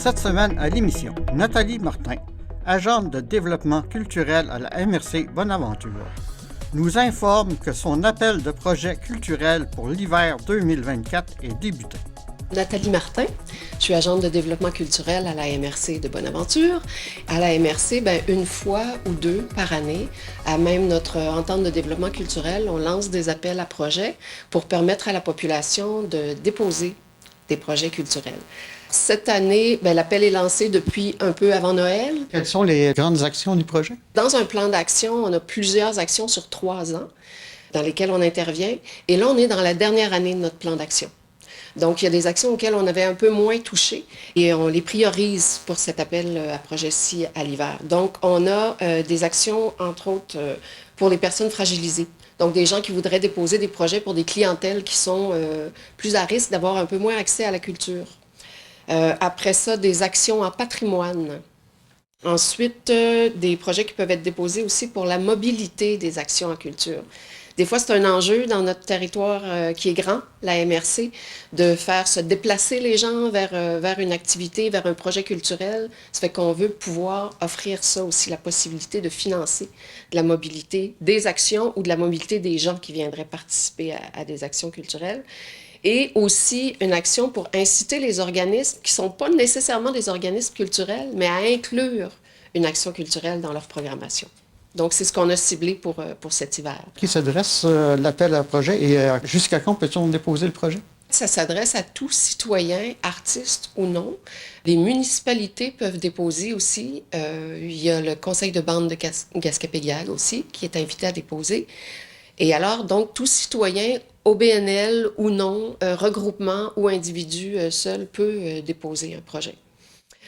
Cette semaine à l'émission, Nathalie Martin, agente de développement culturel à la MRC Bonaventure, nous informe que son appel de projet culturel pour l'hiver 2024 est débuté. Nathalie Martin, je suis agente de développement culturel à la MRC de Bonaventure. À la MRC, une fois ou deux par année, à même notre entente de développement culturel, on lance des appels à projets pour permettre à la population de déposer des projets culturels. Cette année, l'appel est lancé depuis un peu avant Noël. Quelles sont les grandes actions du projet? Dans un plan d'action, on a plusieurs actions sur 3 ans dans lesquelles on intervient. Et là, on est dans la dernière année de notre plan d'action. Donc, il y a des actions auxquelles on avait un peu moins touché et on les priorise pour cet appel à projet-ci à l'hiver. Donc, on a des actions, entre autres, pour les personnes fragilisées. Donc, des gens qui voudraient déposer des projets pour des clientèles qui sont plus à risque d'avoir un peu moins accès à la culture. Après ça, des actions en patrimoine. Ensuite, des projets qui peuvent être déposés aussi pour la mobilité des actions en culture. Des fois, c'est un enjeu dans notre territoire qui est grand, la MRC, de faire se déplacer les gens vers une activité, vers un projet culturel. Ça fait qu'on veut pouvoir offrir ça aussi, la possibilité de financer de la mobilité des actions ou de la mobilité des gens qui viendraient participer à des actions culturelles. Et aussi une action pour inciter les organismes, qui ne sont pas nécessairement des organismes culturels, mais à inclure une action culturelle dans leur programmation. Donc, c'est ce qu'on a ciblé pour cet hiver. Qui s'adresse l'appel à projet et jusqu'à quand peut-on déposer le projet? Ça s'adresse à tout citoyen, artiste ou non. Les municipalités peuvent déposer aussi. Il y a le conseil de bande de Gaspé-Péguiague aussi qui est invité à déposer. Et alors, donc, tout citoyen, OBNL ou non, regroupement ou individu seul peut déposer un projet.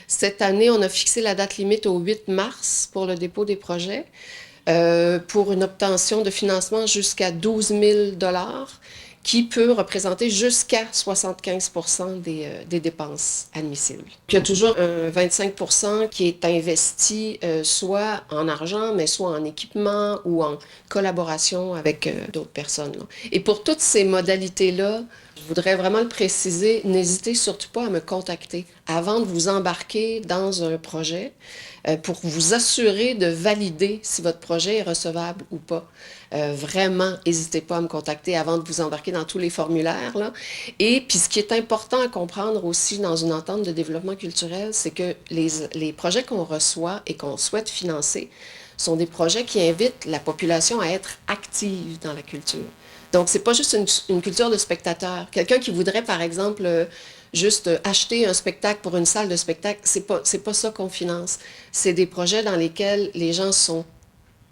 Cette année, on a fixé la date limite au 8 mars pour le dépôt des projets, pour une obtention de financement jusqu'à 12 000 $ qui peut représenter jusqu'à 75 % des dépenses admissibles. Puis il y a toujours un 25 % qui est investi soit en argent, mais soit en équipement ou en collaboration avec d'autres personnes. Et pour toutes ces modalités-là, je voudrais vraiment le préciser, n'hésitez surtout pas à me contacter avant de vous embarquer dans un projet pour vous assurer de valider si votre projet est recevable ou pas. Vraiment, n'hésitez pas à me contacter avant de vous embarquer dans tous les formulaires, là. Et puis, ce qui est important à comprendre aussi dans une entente de développement culturel, c'est que les projets qu'on reçoit et qu'on souhaite financer sont des projets qui invitent la population à être active dans la culture. Donc, c'est pas juste une culture de spectateurs. Quelqu'un qui voudrait, par exemple, juste acheter un spectacle pour une salle de spectacle, c'est pas ça qu'on finance. C'est des projets dans lesquels les gens sont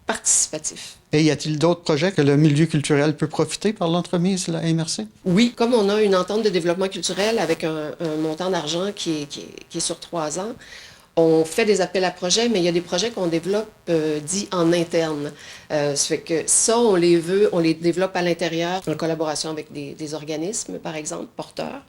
participatifs. Et y a-t-il d'autres projets que le milieu culturel peut profiter par l'entremise de la MRC? Oui, comme on a une entente de développement culturel avec un montant d'argent qui est sur 3 ans, on fait des appels à projets, mais il y a des projets qu'on développe dits en interne. Ça fait que ça, on les développe à l'intérieur en collaboration avec des organismes, par exemple, porteurs.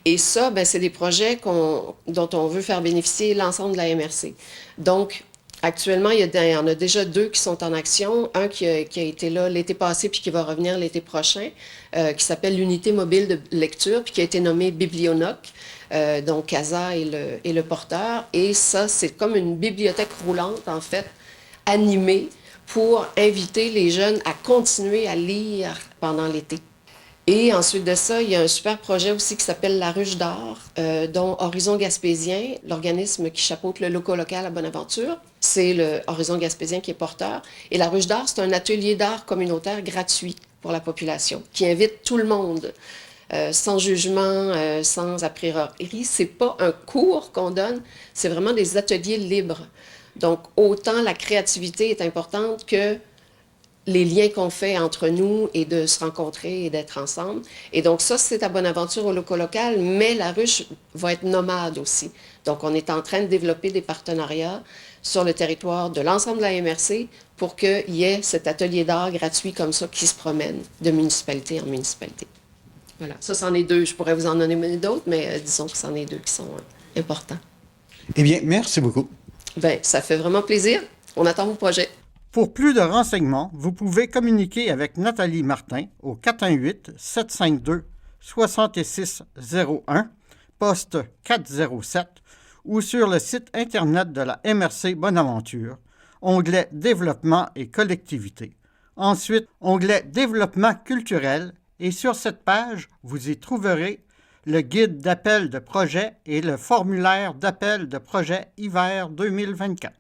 Et ça, c'est des projets dont on veut faire bénéficier l'ensemble de la MRC. Donc, actuellement, il y en a déjà 2 qui sont en action. Un qui a été là l'été passé puis qui va revenir l'été prochain, qui s'appelle l'unité mobile de lecture puis qui a été nommé Biblionoc. Donc, CASA est le porteur. Et ça, c'est comme une bibliothèque roulante, en fait, animée pour inviter les jeunes à continuer à lire pendant l'été. Et ensuite de ça, il y a un super projet aussi qui s'appelle La Ruche d'Art, dont Horizon Gaspésien, l'organisme qui chapeaute le loco local à Bonaventure. C'est le Horizon Gaspésien qui est porteur. Et La Ruche d'Art, c'est un atelier d'art communautaire gratuit pour la population, qui invite tout le monde, sans jugement, sans a priori. C'est pas un cours qu'on donne, c'est vraiment des ateliers libres. Donc, autant la créativité est importante que les liens qu'on fait entre nous et de se rencontrer et d'être ensemble. Et donc ça, c'est à Bonaventure au loco local, mais la ruche va être nomade aussi. Donc on est en train de développer des partenariats sur le territoire de l'ensemble de la MRC pour qu'il y ait cet atelier d'art gratuit comme ça qui se promène de municipalité en municipalité. Voilà, ça c'en est 2. Je pourrais vous en donner d'autres, mais disons que c'en est 2 qui sont importants. Eh bien, merci beaucoup. Ça fait vraiment plaisir. On attend vos projets. Pour plus de renseignements, vous pouvez communiquer avec Nathalie Martin au 418-752-6601, poste 407, ou sur le site Internet de la MRC Bonaventure, onglet Développement et collectivité. Ensuite, onglet Développement culturel, et sur cette page, vous y trouverez le guide d'appel de projet et le formulaire d'appel de projet hiver 2024.